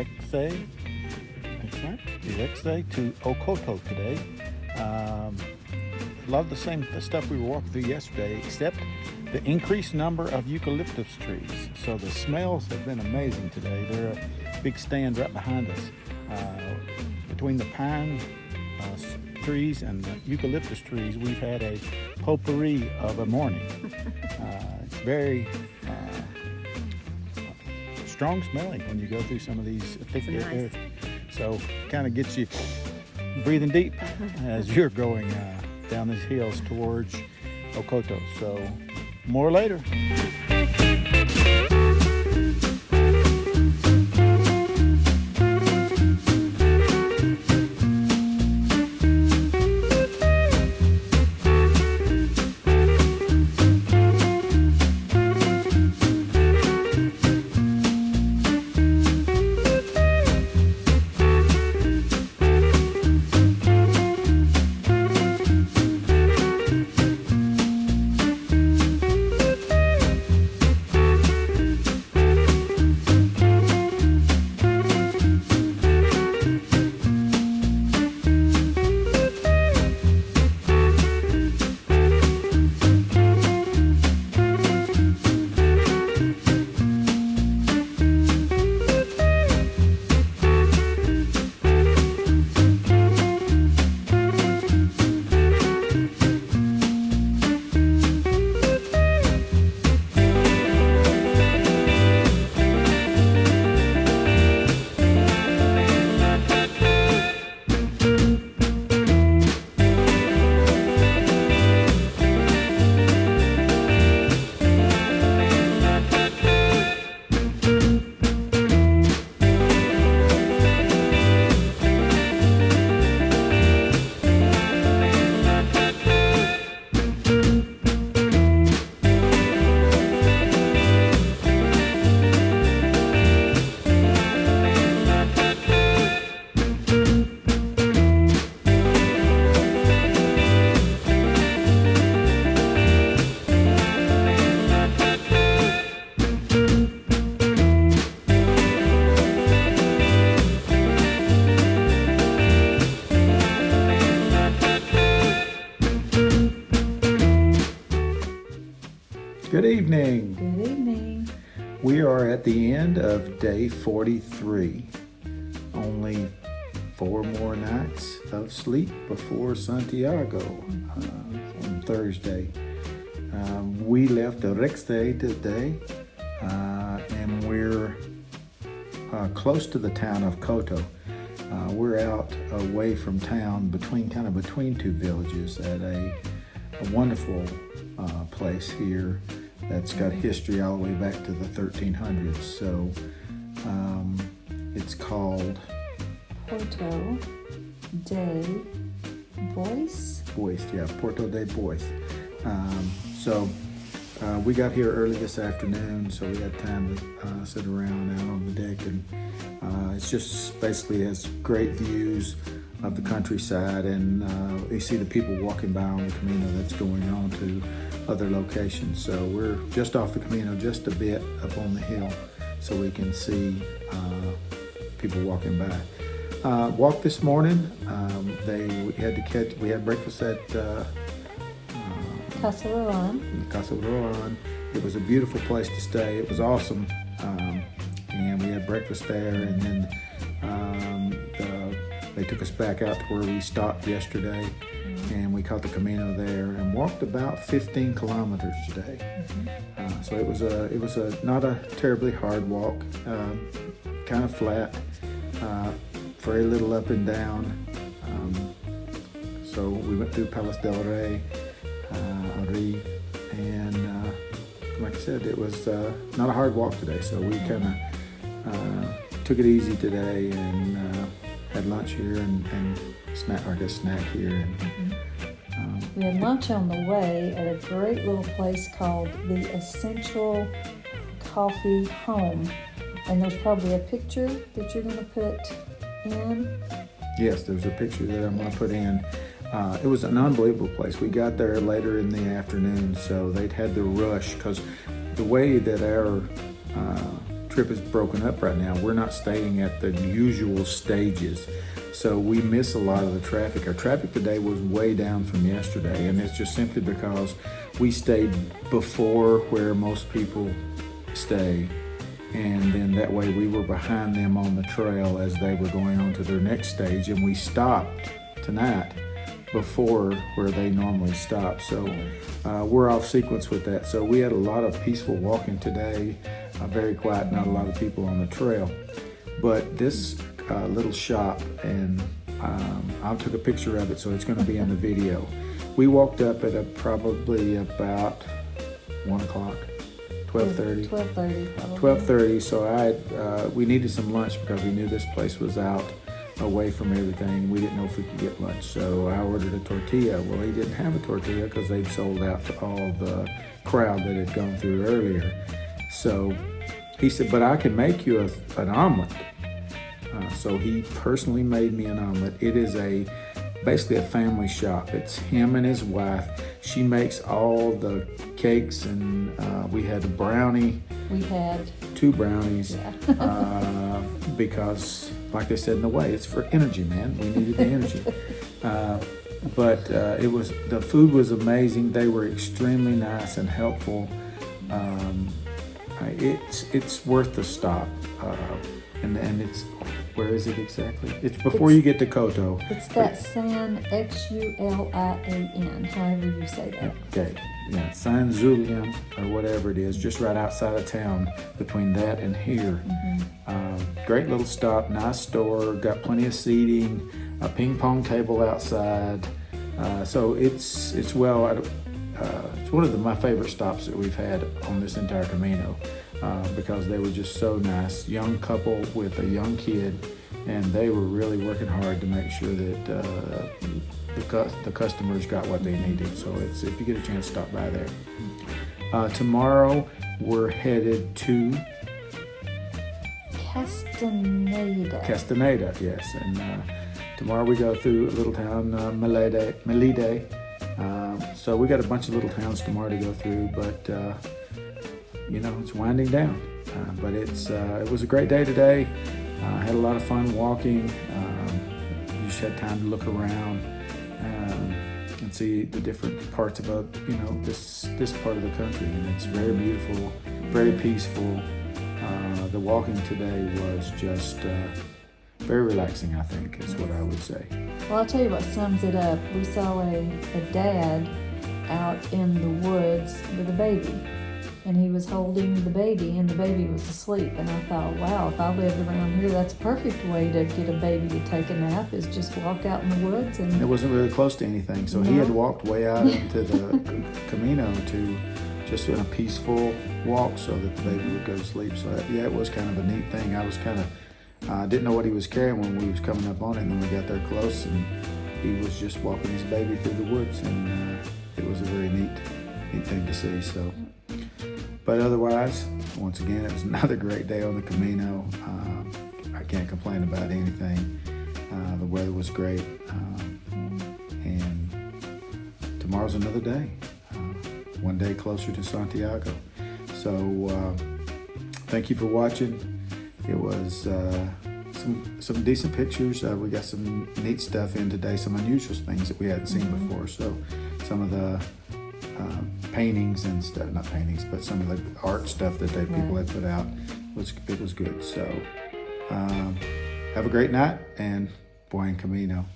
Eirexe. That's right, Eirexe to Coto today. A lot of the same stuff we were walking through yesterday, except the increased number of eucalyptus trees. So the smells have been amazing today. They're a big stand right behind us. Between the pine trees and the eucalyptus trees, we've had a potpourri of a morning. It's very strong smelling when you go through some of these thick areas. So kind of gets you breathing deep as you're going down these hills towards Coto. So more later. Good evening. Good evening. We are at the end of day 43. Only 4 more nights of sleep before Santiago on Thursday. We left Eirexe today and we're close to the town of Coto. We're out away from town between two villages at a wonderful place here that's got history all the way back to the 1300s. So it's called Porto de Bois. Porto de Bois. So we got here early this afternoon, so we had time to sit around out on the deck, and it's just basically has great views of the countryside, and you see the people walking by on the Camino that's going on to other locations. So we're just off the Camino, just a bit up on the hill, so we can see people walking by. Walked this morning. We had breakfast at Casa Ruan. It was a beautiful place to stay. It was awesome, and we had breakfast there, and then they took us back out to where we stopped yesterday, and we caught the Camino there and walked about 15 kilometers today. So it was not a terribly hard walk, kind of flat, very little up and down. So we went through Palace del Rey, and like I said, it was not a hard walk today. So we kind of took it easy today and had lunch here and snack here. And, we had lunch on the way at a great little place called the Essential Coffee Home. And there's probably a picture that you're going to put in. Yes, there's a picture that I'm going to put in. It was an unbelievable place. We got there later in the afternoon, so they'd had the rush, because the way that our trip is broken up right now. We're not staying at the usual stages, so we miss a lot of the traffic. Our traffic today was way down from yesterday, and it's just simply because we stayed before where most people stay, and then that way we were behind them on the trail as they were going on to their next stage, and we stopped tonight before where they normally stop. So we're off sequence with that. So we had a lot of peaceful walking today, very quiet, not a lot of people on the trail. But this little shop, and I took a picture of it, so it's going to be in the video. We walked up at probably about 1 o'clock. 12:30. 12:30 probably. 12:30. So we needed some lunch because we knew this place was out away from everything. We didn't know if we could get lunch, so I ordered a tortilla. Well, he didn't have a tortilla because they'd sold out to all the crowd that had gone through earlier. So he said, "But I can make you an omelet." So he personally made me an omelet. It is basically a family shop. It's him and his wife. She makes all the cakes, and we had a brownie. We had 2 brownies, yeah. because like they said in the way, it's for energy, man. We needed the energy. But the food was amazing. They were extremely nice and helpful. It's worth the stop. And it's, where is it exactly? It's before you get to Coto. It's that San, Xulian, however you say that. Okay, yeah, San Julian or whatever it is, just right outside of town between that and here. Great little stop, nice store, got plenty of seating, a ping pong table outside. So it's it's one of my favorite stops that we've had on this entire Camino. Because they were just so nice. Young couple with a young kid, and they were really working hard to make sure that the customers got what they needed. So if you get a chance, stop by there. Tomorrow we're headed to Castaneda, yes. And tomorrow we go through a little town, Melide. So we got a bunch of little towns tomorrow to go through, but it's winding down, but it was a great day today. I had a lot of fun walking. Just had time to look around and see the different parts of this part of the country, and it's very beautiful, very peaceful. The walking today was just very relaxing, I think, is what I would say. Well, I'll tell you what sums it up. We saw a dad out in the woods with a baby. And he was holding the baby, and the baby was asleep. And I thought, wow, if I lived around here, that's a perfect way to get a baby to take a nap, is just walk out in the woods. And it wasn't really close to anything, so he had walked way out into the Camino to just in a peaceful walk so that the baby would go to sleep. So it was kind of a neat thing. I was kind of didn't know what he was carrying when we was coming up on it, and then we got there close, and he was just walking his baby through the woods, and it was a very neat thing to see. So. But otherwise, once again, it was another great day on the Camino. I can't complain about anything. The weather was great. And tomorrow's another day. One day closer to Santiago. So thank you for watching. It was some decent pictures. We got some neat stuff in today, some unusual things that we hadn't seen before. So some of the paintings and stuff, not paintings, but some of the art stuff that people had put out, it was good. So have a great night, and buen camino.